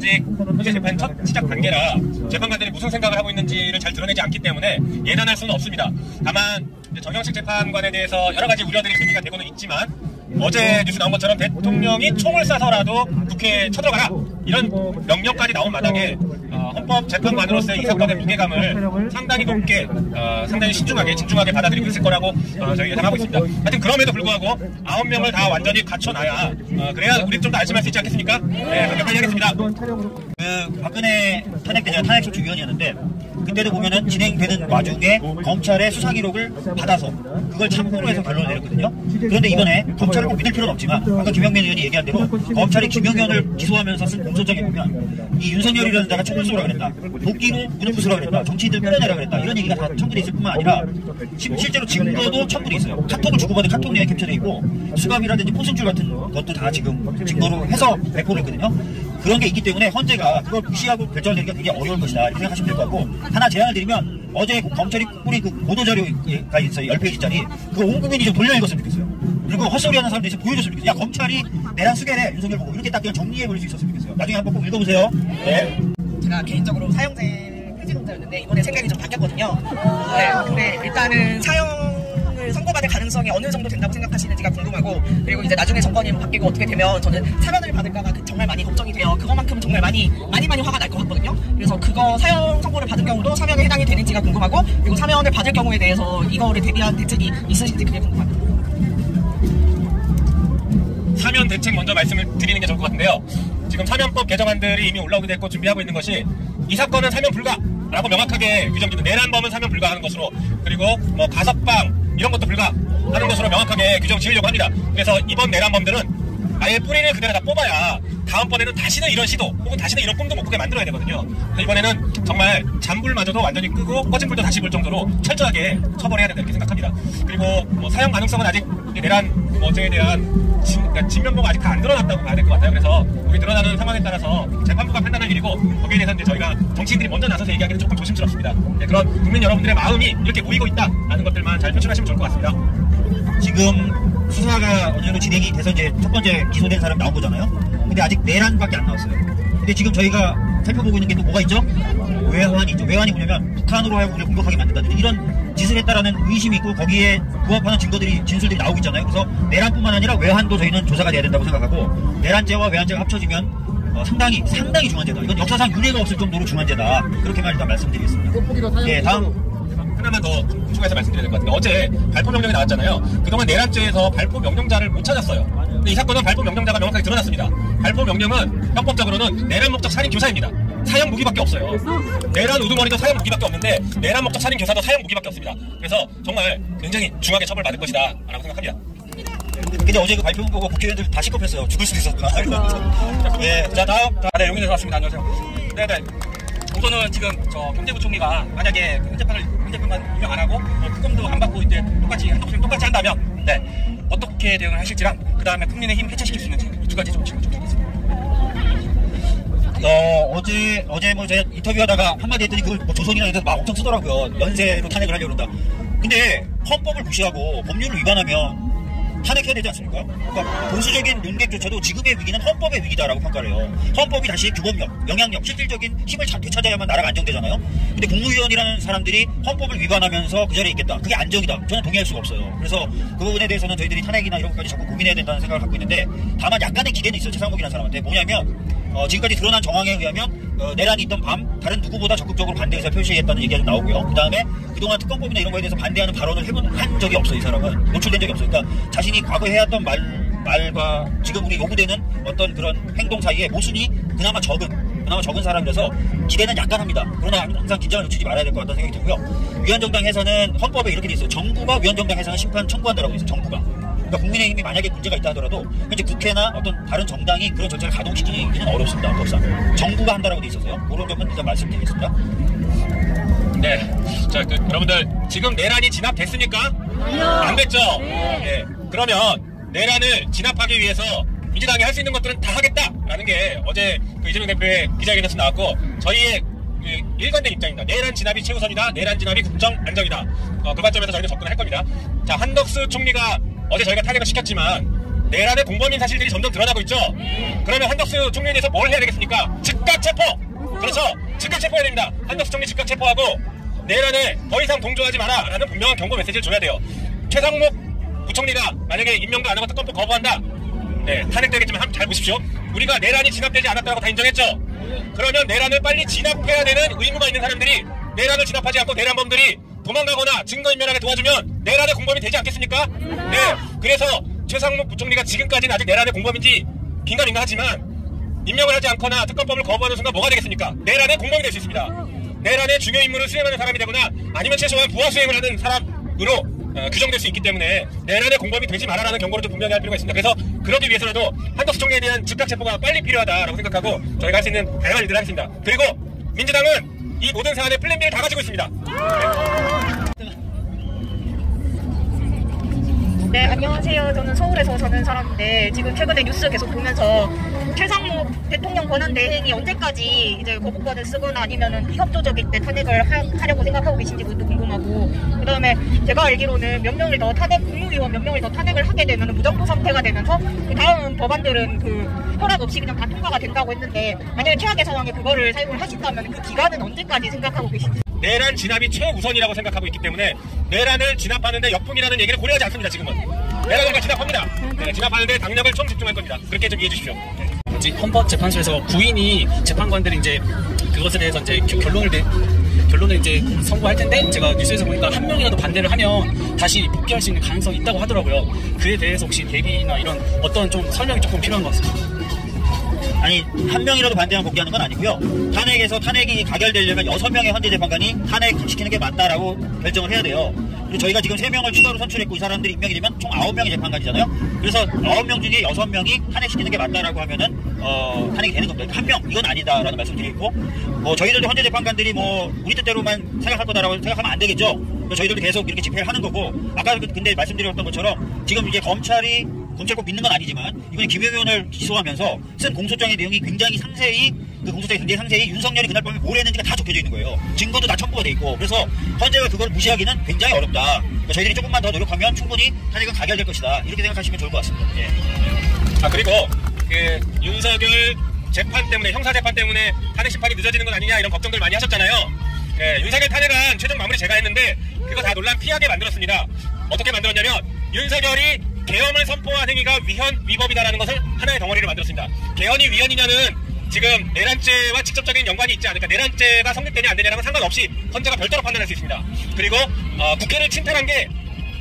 아직 현재 재판 첫 시작 단계라 재판관들이 무슨 생각을 하고 있는지를 잘 드러내지 않기 때문에 예단할 수는 없습니다. 다만 정영식 재판관에 대해서 여러 가지 우려들이 제기가 되고는 있지만 어제 뉴스 나온 것처럼 대통령이 총을 쏴서라도 국회에 쳐들어가라 이런 명령까지 나온 마당에 헌법재판관으로서의 이 사건의 무게감을 상당히 높게 상당히 신중하게 진중하게 받아들이고 있을 거라고 저희 예상하고 있습니다. 하여튼 그럼에도 불구하고 9명을 다 완전히 갖춰놔야 그래야 우리 좀 더 안심할 수 있지 않겠습니까? 네, 그렇게 빨리 하겠습니다. 그 박근혜 탄핵 때제가 탄핵소추위원이었는데 그때도 보면은 진행되는 와중에 검찰의 수사 기록을 받아서 그걸 참고로 해서 결론을 내렸거든요. 그런데 이번에 검찰을 꼭 믿을 필요는 없지만 아까 김영민 의원이 얘기한 대로 검찰이 김영현을 기소하면서 쓴 공소장에 보면 이 윤석열이라는 자가 총을 쏘라 그랬다, 도끼로 문을 부수라 그랬다, 정치인들 끌어내라 그랬다 이런 얘기가 다 첨부돼 있을 뿐만 아니라 실제로 증거도 첨부돼 있어요. 카톡을 주고받은 카톡 내용이 캡처돼 있고 수갑이라든지 포승줄 같은 것도 다 지금 증거로 해서 배포를 했거든요. 그런 게 있기 때문에 헌재가 그걸 무시하고 결정을 내리기가 되게 어려울 것이다 이렇게 생각하시면 될 것 같고, 하나 제안을 드리면 어제 검찰이 뿌린 그 보도자료가 있어요. 10페이지짜리. 그거 온 국민이 좀 돌려 읽었으면 좋겠어요. 그리고 헛소리하는 사람들이 좀 보여줬으면 좋겠어요. 야, 검찰이 내란 수개래 윤석열 보고 이렇게 딱 그냥 정리해버릴 수 있었으면 좋겠어요. 나중에 한번 꼭 읽어보세요. 네. 제가 개인적으로 사형제 폐지론자였는데 이번에 생각이 좀 바뀌었거든요. 네, 근데 일단은 사형을 선고받을 가능성이 어느 정도 된다고 생각하시는지가 궁금하고, 그리고 이제 나중에 정권이 바뀌고 어떻게 되면 저는 사면을 받을까가 정말 많이 걱정이 돼요. 그거만큼은 정말 많이 화가 날 것 같거든요. 그래서 그거 사형 선고를 받은 경우도 사면에 해당이 되는지가 궁금하고, 그리고 사면을 받을 경우에 대해서 이거를 대비한 대책이 있으신지 그게 궁금합니다. 사면 대책 먼저 말씀을 드리는 게 좋을 것 같은데요. 지금 사면법 개정안들이 이미 올라오기도 했고 준비하고 있는 것이 이 사건은 사면 불가라고 명확하게 규정짓는, 내란범은 사면 불가하는 것으로, 그리고 뭐 가석방 이런 것도 불가하는 것으로 명확하게 규정 지으려고 합니다. 그래서 이번 내란범들은 아예 뿌리를 그대로 다 뽑아야 다음번에는 다시는 이런 시도 혹은 다시는 이런 꿈도 못 꾸게 만들어야 되거든요. 그래서 이번에는 정말 잔불마저도 완전히 끄고 꺼진 불도 다시 불 정도로 철저하게 처벌해야 된다 이렇게 생각합니다. 그리고 뭐 사형 가능성은 아직 내란 뭐죄에 대한 진면모가 아직 다 안 드러났다고 봐야 될 것 같아요. 그래서 우리 드러나는 상황에 따라서 재판부가 판단할 일이고, 거기에 대해서 이제 저희가 정치인들이 먼저 나서서 얘기하기는 조금 조심스럽습니다. 네, 그런 국민 여러분들의 마음이 이렇게 모이고 있다라는 것들만 잘 표출하시면 좋을 것 같습니다. 지금 수사가 어느 정도 진행이 돼서 이제 첫 번째 기소된 사람 나온 거잖아요. 근데 아직 내란밖에 안 나왔어요. 근데 지금 저희가 살펴보고 있는 게 또 뭐가 있죠? 외환이 있죠. 외환이 뭐냐면 북한으로 하여금 우리를 공격하게 만든다든지 이런 짓을 했다라는 의심이 있고 거기에 부합하는 증거들이 진술들이 나오고 있잖아요. 그래서 내란뿐만 아니라 외환도 저희는 조사가 돼야 된다고 생각하고, 내란죄와 외환죄가 합쳐지면 상당히 중한 죄다. 이건 역사상 유례가 없을 정도로 중한 죄다. 그렇게만 일단 말씀드리겠습니다. 예, 다음. 하나만 더 추가해서 말씀드려야 될 것 같은데, 어제 발포 명령이 나왔잖아요. 그동안 내란죄에서 발포 명령자를 못 찾았어요. 근데 이 사건은 발포 명령자가 명확하게 드러났습니다. 발포 명령은 형법적으로는 내란 목적 살인 교사입니다. 사형 무기밖에 없어요. 내란 우두머리도 사형 무기밖에 없는데 내란 목적 살인 교사도 사형 무기밖에 없습니다. 그래서 정말 굉장히 중하게 처벌받을 것이다 라고 생각합니다. 근데 어제 그 발표 보고 국회의원들 다 시겁했어요. 죽을 수도 있었구나. 네, 자 다음. 네, 용인에서 왔습니다. 안녕하세요. 네네. 우선은 지금 경제부총리가 만약에 현재판만 임명 안 하고 특검도 안 받고 이제 똑같이 한다면, 네, 어떻게 대응을 하실지랑 그 다음에 국민의힘 해체시킬 수 있는지 이 두 가지 좀 질문 좀 드리겠습니다. 어제 뭐 제가 인터뷰하다가 한마디 했더니 그걸 뭐 조선이나 이런 데서 막 엄청 쓰더라고요. 연쇄로 탄핵을 하려고 그런다. 근데 헌법을 무시하고 법률을 위반하면 탄핵해야 되지 않습니까? 그러니까 보수적인 논객조차도 지금의 위기는 헌법의 위기다라고 평가를 해요. 헌법이 다시 규범력, 영향력, 실질적인 힘을 되찾아야만 나라가 안정되잖아요. 근데 국무위원이라는 사람들이 헌법을 위반하면서 그 자리에 있겠다. 그게 안정이다. 저는 동의할 수가 없어요. 그래서 그 부분에 대해서는 저희들이 탄핵이나 이런 것까지 자꾸 고민해야 된다는 생각을 갖고 있는데, 다만 약간의 기대는 있어요. 최상목이라는 사람한테. 뭐냐면 지금까지 드러난 정황에 의하면 내란이 있던 밤 다른 누구보다 적극적으로 반대 의사를 표시했다는 얘기가 좀 나오고요. 그 다음에 그동안 특검법이나 이런 거에 대해서 반대하는 발언을 한 적이 없어요. 이 사람은 노출된 적이 없어요. 그러니까 자신이 과거에 해왔던 말과 지금 우리 요구되는 어떤 그런 행동 사이에 모순이 그나마 적은 사람이라서 기대는 약간 합니다. 그러나 항상 긴장을 늦추지 말아야 될 것 같다는 생각이 들고요. 위헌정당해서는 헌법에 이렇게 돼 있어요. 정부가 위헌정당해서는 심판 청구한다라고 돼 있어요. 정부가. 그러니까 국민의힘이 만약에 문제가 있다 하더라도 현재 국회나 어떤 다른 정당이 그런 절차를 가동시키기는 어렵습니다. 헌법상. 정부가 한다라고 돼 있어서요. 그런 점은 일단 말씀드리겠습니다. 네, 자, 여러분들 지금 내란이 진압됐습니까? 안 됐죠? 네. 그러면 내란을 진압하기 위해서 민주당이 할 수 있는 것들은 다 하겠다라는 게 어제 이재명 대표의 기자회견에서 나왔고, 저희의 일관된 입장입니다. 내란 진압이 최우선이다. 내란 진압이 국정 안정이다. 그 관점에서 저희는 접근을 할 겁니다. 자, 한덕수 총리가 어제 저희가 탄핵을 시켰지만 내란의 공범인 사실들이 점점 드러나고 있죠. 그러면 한덕수 총리에 대해서 뭘 해야 되겠습니까? 즉각 즉각 체포! 그렇죠. 즉각 체포해야 됩니다. 한덕수 총리 즉각 체포하고 내란에 더 이상 동조하지 마라 라는 분명한 경고 메시지를 줘야 돼요. 최상목 부총리가 만약에 임명도 안 하고 특검법 거부한다, 네, 탄핵되겠지만 잘 보십시오. 우리가 내란이 진압되지 않았다고 다 인정했죠. 그러면 내란을 빨리 진압해야 되는 의무가 있는 사람들이 내란을 진압하지 않고 내란범들이 도망가거나 증거인멸하게 도와주면 내란의 공범이 되지 않겠습니까? 네. 그래서 최상목 부총리가 지금까지는 아직 내란의 공범인지 긴가민가 하지만 임명을 하지 않거나 특검법을 거부하는 순간 뭐가 되겠습니까? 내란의 공범이 될 수 있습니다. 내란의 중요 임무를 수행하는 사람이 되거나 아니면 최소한 부하 수행을 하는 사람으로 규정될 수 있기 때문에 내란의 공범이 되지 말아라는 경고를 좀 분명히 할 필요가 있습니다. 그래서 그러기 위해서라도 한덕수 총리에 대한 즉각 체포가 빨리 필요하다라고 생각하고 저희가 할 수 있는 다양한 일들을 하겠습니다. 그리고 민주당은 이 모든 사안의 플랜 B를 다 가지고 있습니다. 네, 안녕하세요. 저는 서울에서 사는 사람인데 지금 최근에 뉴스 계속 보면서 최상목 대통령 권한 대행이 언제까지 이제 거부권을 쓰거나 아니면은 비협조적일 때 탄핵을 하려고 생각하고 계신지 그것도 궁금하고, 그다음에 제가 알기로는 몇 명을 더 국무위원 몇 명을 더 탄핵을 하게 되면 무정부 상태가 되면서 그 다음 법안들은 그 허락 없이 그냥 다 통과가 된다고 했는데, 만약에 최악의 상황에 그거를 사용을 하신다면 그 기간은 언제까지 생각하고 계신지. 내란 진압이 최우선이라고 생각하고 있기 때문에 내란을 진압하는데 역풍이라는 얘기를 고려하지 않습니다. 지금은 내란을 진압합니다. 네, 진압하는데 당력을 총 집중할 겁니다. 그렇게 좀 이해해 주십시오. 헌법재판소에서 구인이 재판관들이 이제 그것에 대해서 이제 결론을 이제 선고할 텐데, 제가 뉴스에서 보니까 한 명이라도 반대를 하면 다시 복귀할 수 있는 가능성이 있다고 하더라고요. 그에 대해서 혹시 대비나 이런 어떤 좀 설명이 조금 필요한 것 같습니다. 아니, 한 명이라도 반대하면 복귀하는 건 아니고요. 탄핵이 가결되려면 6명의 헌재재판관이 탄핵시키는 게 맞다라고 결정을 해야 돼요. 그리고 저희가 지금 3명을 추가로 선출했고 이 사람들이 임명이 되면 총 9명의 재판관이잖아요. 그래서 9명 중에 6명이 탄핵시키는 게 맞다라고 하면은 탄핵이 되는 겁니다. 한 명, 이건 아니다라는 말씀 드리고, 저희들도 헌재재판관들이 우리 뜻대로만 생각할 거다라고 생각하면 안 되겠죠. 저희들도 계속 이렇게 집회를 하는 거고, 아까 근데 말씀드렸던 것처럼 지금 이제 검찰이 꼭 믿는 건 아니지만 이번에 김영희 의원을 기소하면서 쓴 공소장의 내용이 굉장히 상세히, 그 공소장이 굉장히 상세히 윤석열이 그날 밤에 뭘 했는지가 다 적혀져 있는 거예요. 증거도 다 첨부가 돼 있고, 그래서 헌재가 그걸 무시하기는 굉장히 어렵다. 그러니까 저희들이 조금만 더 노력하면 충분히 탄핵은 가결될 것이다. 이렇게 생각하시면 좋을 것 같습니다. 예. 그리고 그 윤석열 재판 때문에, 형사 재판 때문에 탄핵 심판이 늦어지는 건 아니냐 이런 걱정들 많이 하셨잖아요. 예, 윤석열 탄핵안 최종 마무리 제가 했는데 그거 다 논란 피하게 만들었습니다. 어떻게 만들었냐면 윤석열이 계엄을 선포한 행위가 위법이다라는 것을 하나의 덩어리를 만들었습니다. 계엄이 위헌이냐는 지금 내란죄와 직접적인 연관이 있지 않으니까 내란죄가 성립되냐 안 되냐랑은 상관없이 헌재가 별도로 판단할 수 있습니다. 그리고 국회를 침탈한 게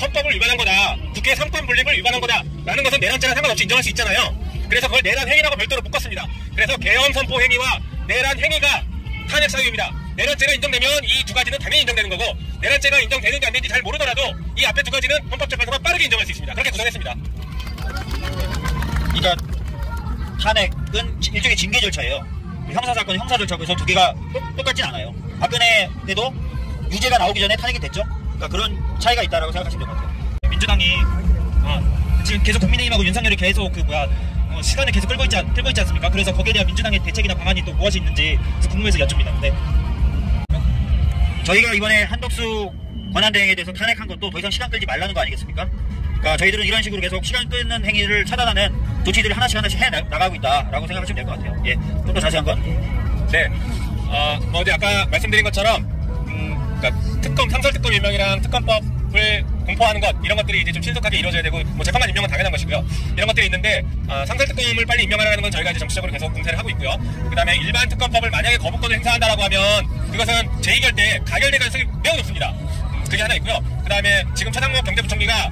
헌법을 위반한 거다, 국회 상권 분립을 위반한 거다라는 것은 내란죄랑 상관없이 인정할 수 있잖아요. 그래서 그걸 내란 행위라고 별도로 묶었습니다. 그래서 계엄 선포 행위와 내란 행위가 탄핵 사유입니다. 내란죄가 인정되면 이 두 가지는 당연히 인정되는 거고, 내란죄가 인정되는지 안 되는지 잘 모르더라도 이 앞에 두 가지는 헌법재판소가 빠르게 인정할 수 있습니다. 그렇게 구성했습니다. 그러니까 탄핵은 일종의 징계 절차예요. 형사사건은 형사 절차고 해서 두 개가 똑같진 않아요. 박근혜 때도 유죄가 나오기 전에 탄핵이 됐죠. 그러니까 그런 차이가 있다라고 생각하시면 될 것 같아요. 민주당이 지금 계속 국민의힘하고 윤석열이 계속 시간을 계속 끌고 있지 않습니까? 그래서 거기에 대한 민주당의 대책이나 방안이 또 무엇이 있는지 궁금해서 여쭙니다. 네. 저희가 이번에 한덕수 권한대행에 대해서 탄핵한 것도 더 이상 시간 끌지 말라는 거 아니겠습니까? 그러니까 저희들은 이런 식으로 계속 시간 끊는 행위를 차단하는 조치들을 하나씩 해 나가고 있다라고 생각하시면 될 것 같아요. 예, 좀 더 자세한 건. 네. 어제 아까 말씀드린 것처럼, 그러니까 상설특검 임명이랑 특검법을 공포하는 것, 이런 것들이 이제 좀 신속하게 이루어져야 되고, 재판관 임명은 당연한 것이고요. 이런 것들이 있는데, 상설특검을 빨리 임명하라는 건 저희가 이제 정치적으로 계속 공세를 하고 있고요. 그 다음에 일반 특검법을 만약에 거부권을 행사한다라고 하면, 그것은 제2결대, 가결될 가능성이 매우 높습니다. 그게 하나 있고요. 그 다음에 지금 최상목 경제부총리가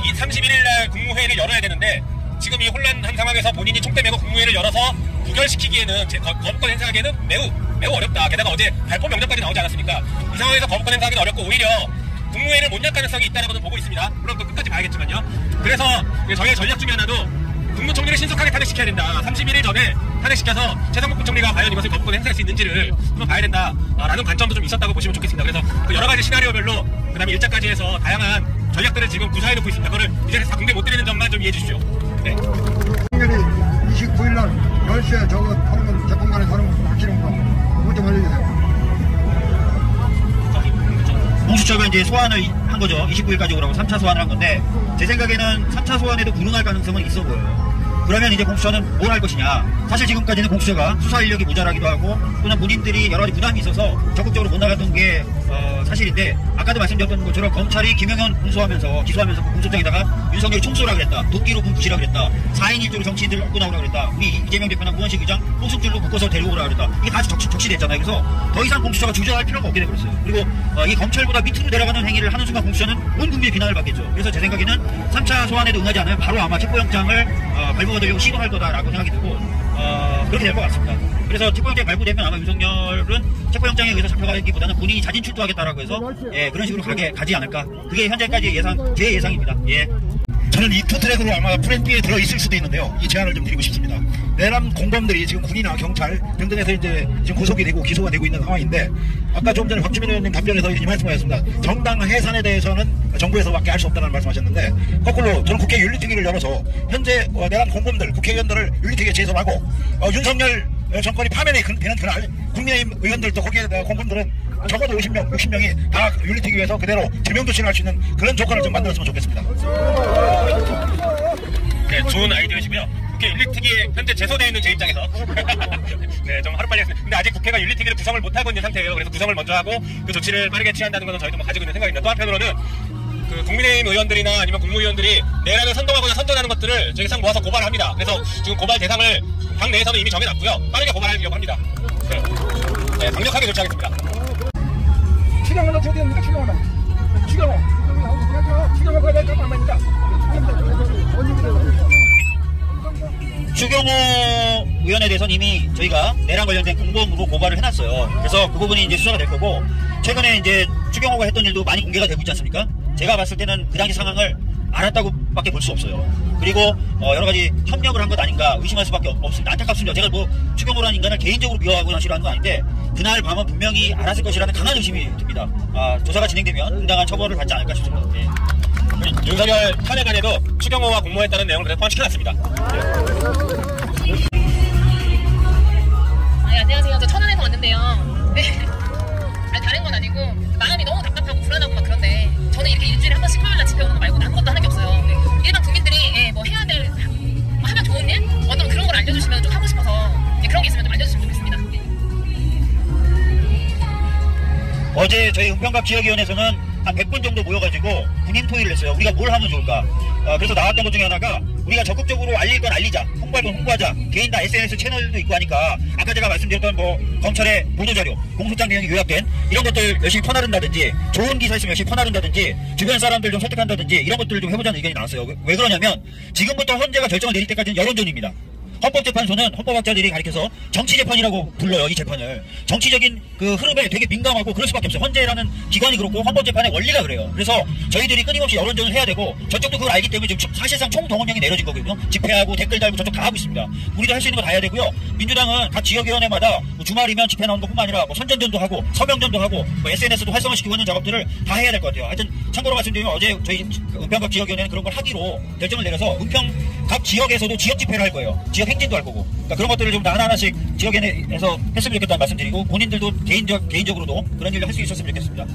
이 31일날 국무회의를 열어야 되는데, 지금 이 혼란한 상황에서 본인이 총대 메고 국무회의를 열어서 부결시키기에는, 거부권 행사하기에는 매우 어렵다. 게다가 어제 발포 명령까지 나오지 않았습니까? 이 상황에서 거부권 행사하기는 어렵고 오히려 국무회의를 못 열 가능성이 있다라고는 보고 있습니다. 물론 또 끝까지 봐야겠지만요. 그래서 저희의 전략 중에 하나도 국무총리를 신속하게 탄핵시켜야 된다. 31일 전에 탄핵시켜서 최상목 부총리가 과연 이것을 거부권 행사할 수 있는지를 한번 봐야 된다라는 관점도 좀 있었다고 보시면 좋겠습니다. 그래서 그 여러 가지 시나리오별로, 그 다음에 일자까지 해서 다양한 전략들을 지금 구사해놓고 있습니다. 그거를 이 자리에서 다 공개 못 드리는 점만 좀 이해해 주십시오. 네. 29일날 10시에 저거 하는 건 재판관에서 하는 건 막히는 거 그것 좀 알려주세요. 공수처가 이제 소환을 한 거죠. 29일까지 오라고 3차 소환을 한 건데, 제 생각에는 3차 소환에도 불응할 가능성은 있어 보여요. 그러면 이제 공수처는 뭘 할 것이냐. 사실 지금까지는 공수처가 수사 인력이 모자라기도 하고 또는 본인들이 여러 가지 부담이 있어서 적극적으로 못 나갔던 게 사실인데, 아까도 말씀드렸던 것처럼 검찰이 김영현 공수하면서 기소하면서 공소장에다가 윤석열이 총수라 그랬다, 도끼로 분부시라 그랬다, 4인 1조로 정치인들 얻고 나오라 그랬다, 우리 이재명 대표나 우원식 의장 호숙줄로 묶어서 데리고 오라 그랬다. 이게 다 적시됐잖아요. 그래서 더 이상 공수처가 주저할 필요가 없게 되버렸어요. 그리고 이 검찰보다 밑으로 내려가는 행위를 하는 순간 공수처는 온 국민의 비난을 받겠죠. 그래서 제 생각에는 3차 소환에도 응하지 않으면 바로 아마 체포영장을 발부받으려고 시도할 거다라고 생각이 들고, 그렇게 될 것 같습니다. 그래서 체포영장이 발부되면 아마 윤석열은 체포영장에 의해서 잡혀가기보다는 본인이 자진 출두하겠다라고 해서 그런 식으로 가지 않을까. 그게 현재까지 제 예상입니다. 예. 저는 이 투 트랙으로 아마 플랜 B에 들어있을 수도 있는데요. 이 제안을 좀 드리고 싶습니다. 내란 공범들이 지금 군이나 경찰 등등에서 이제 지금 구속이 되고 기소가 되고 있는 상황인데, 아까 좀 전에 박주민 의원님 답변에서 이 말씀하셨습니다. 정당 해산에 대해서는 정부에서밖에 할 수 없다는 말씀하셨는데, 거꾸로 저는 국회 윤리특위를 열어서 현재 내란 공범들, 국회의원들을 윤리특위에 제소하고 윤석열 정권이 파면되는 그날 국민의힘 의원들도 거기에 공범들은 적어도 50명, 60명이 다 윤리특위에서 그대로 제명 조치를 할 수 있는 그런 조건을 좀 만들었으면 좋겠습니다. 네, 좋은 아이디어시고요. 국회 윤리특위에 현재 제소되어 있는 제 입장에서 네, 좀 하루빨리 했습니다. 근데 아직 국회가 윤리특위를 구성을 못하고 있는 상태예요. 그래서 구성을 먼저 하고 그 조치를 빠르게 취한다는 것은 저희도 가지고 있는 생각입니다. 또 한편으로는 그 국민의힘 의원들이나 아니면 국무위원들이 내란을 선동하거나 선전하는 것들을 저희 상 모아서 고발합니다. 그래서 지금 고발 대상을 당 내에서는 이미 정해놨고요. 빠르게 고발하려고 합니다. 네, 강력하게 조치하겠습니다. 추경호는 어떻게 됩니까? 추경호 가야 잠깐만입니다. 추경호 의원에 대해서는 이미 저희가 내란 관련된 공범으로 고발을 해놨어요. 그래서 그 부분이 이제 수사가 될 거고, 최근에 이제 추경호가 했던 일도 많이 공개가 되고 있지 않습니까? 제가 봤을 때는 그 당시 상황을 알았다고밖에 볼 수 없어요. 그리고 여러 가지 협력을 한 것 아닌가 의심할 수밖에 없습니다. 안타깝습니다. 제가 뭐 추경호라는 인간을 개인적으로 미워하거나 싫어하는 건 아닌데, 그날 밤은 분명히 알았을 것이라는 강한 의심이 듭니다. 조사가 진행되면 응당한 처벌을 받지 않을까 싶습니다. 네. 윤석열 탄핵안에도 추경호와 공모했다는 내용을 그래서 포함시켜놨습니다. 안녕하세요. 저 천안에서 왔는데요. 네. 다른 건 아니고 마음이 너무 답답하고 불안하고 막 그런데, 저는 이렇게 일주일에 한 번씩 토요일날 집회 오는 거 말고 아무것도 하는 게 없어요. 일반 국민들이 뭐 해야 될, 뭐 하면 좋은 일? 어떤 그런 걸 알려주시면 좀 하고 싶어서 그런 게 있으면 좀 알려주시면 좋겠습니다. 어제 저희 은평갑 지역위원회에서는 한 100분 정도 모여가지고 군인 토의를 했어요. 우리가 뭘 하면 좋을까. 그래서 나왔던 것 중에 하나가, 우리가 적극적으로 알릴 건 알리자, 홍보할 건 홍보하자, 개인 다 SNS 채널도 있고 하니까 아까 제가 말씀드렸던 뭐 검찰의 보도자료, 공소장 내용이 요약된 이런 것들 열심히 퍼나른다든지, 좋은 기사 있으면 열심히 퍼나른다든지, 주변 사람들 좀 설득한다든지 이런 것들을 좀 해보자는 의견이 나왔어요. 왜 그러냐면 지금부터 헌재가 결정을 내릴 때까지는 여론전입니다. 헌법재판소는 헌법학자들이 가리켜서 정치재판이라고 불러요. 이 재판을 정치적인 그 흐름에 되게 민감하고 그럴 수밖에 없어요. 헌재라는 기관이 그렇고 헌법재판의 원리가 그래요. 그래서 저희들이 끊임없이 여론전을 해야 되고, 저쪽도 그걸 알기 때문에 지금 사실상 총동원령이 내려진 거거든요. 집회하고 댓글 달고 저쪽 다 하고 있습니다. 우리도 할 수 있는 거 다 해야 되고요. 민주당은 각 지역위원회마다 뭐 주말이면 집회 나오는 것뿐만 아니라 뭐 선전전도 하고 서명전도 하고 뭐 SNS도 활성화시키고 있는 작업들을 다 해야 될 것 같아요. 하여튼 참고로 말씀드리면, 어제 저희 은평갑 지역위원회는 그런 걸 하기로 결정을 내려서 은평 각 지역에서도 지역 집회를 할 거예요. 지역 행진도 할 거고. 그러니까 그런 것들을 좀 다 하나하나씩 지역에서 했으면 좋겠다는 말씀드리고, 본인들도 개인적으로도 그런 일을 할 수 있었으면 좋겠습니다.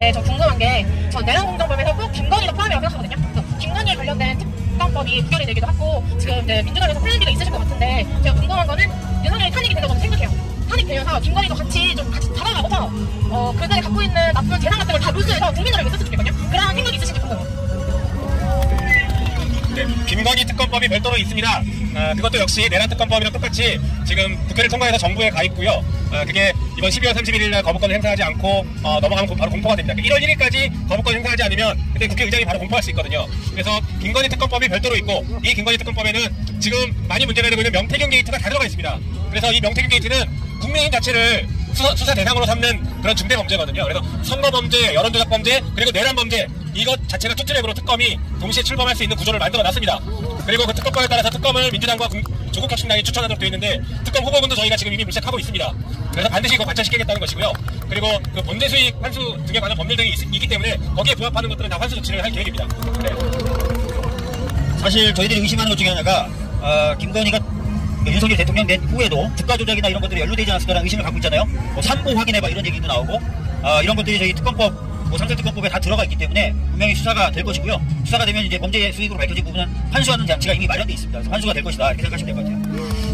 네, 저 궁금한 게, 전 내란 공정범에서 꼭 김건희가 포함이라고 생각하거든요. 그래서 김건희에 관련된 특검법이 부결이 되기도 하고, 지금 네, 민주당에서 플랜 B가 있으실 것 같은데, 제가 궁금한 거는 윤석열이 탄핵이 된다고 저는 생각해요. 탄핵되면서 김건희도 같이 잡아가고서 그들이 갖고 있는 나쁜 재산 같은 걸 다 몰수해서 국민을 위해 썼으면 좋겠거든요. 그런 생각이 있으신지 궁금해요. 네, 김건희 특검법이 별도로 있습니다. 그것도 역시 내란 특검법이랑 똑같이 지금 국회를 통과해서 정부에 가 있고요. 그게 이번 12월 31일 날 거부권을 행사하지 않고 넘어가면 바로 공포가 됩니다. 1월 1일까지 거부권 행사하지 않으면 그때 국회의장이 바로 공포할 수 있거든요. 그래서 김건희 특검법이 별도로 있고, 이 김건희 특검법에는 지금 많이 문제가 되고 있는 명태균 게이트가 다 들어가 있습니다. 그래서 이 명태균 게이트는 국민의힘 자체를 수사 대상으로 삼는 그런 중대 범죄거든요. 그래서 선거 범죄, 여론조작 범죄, 그리고 내란 범죄, 이것 자체가 투트랙으로 특검이 동시에 출범할 수 있는 구조를 만들어놨습니다. 그리고 그 특검법에 따라서 특검을 민주당과 조국혁신당이 추천하도록 되어 있는데, 특검 후보군도 저희가 지금 이미 물색하고 있습니다. 그래서 반드시 이거 관철시키겠다는 것이고요. 그리고 그 범죄 수익 환수 등에 관한 법률 등이 있기 때문에 거기에 부합하는 것들은 다 환수 조치를 할 계획입니다. 네. 사실 저희들이 의심하는 것 중에 하나가, 김건희가 윤석열 대통령 된 후에도 주가 조작이나 이런 것들이 연루되지 않았을까라는 의심을 갖고 있잖아요. 뭐 산보 확인해봐 이런 얘기도 나오고, 이런 것들이 저희 특검법 뭐 상습특검법에 다 들어가 있기 때문에 분명히 수사가 될 것이고요. 수사가 되면 이제 범죄 수익으로 밝혀진 부분은 환수하는 장치가 이미 마련되어 있습니다. 그래서 환수가 될 것이다 이렇게 생각하시면 될 것 같아요.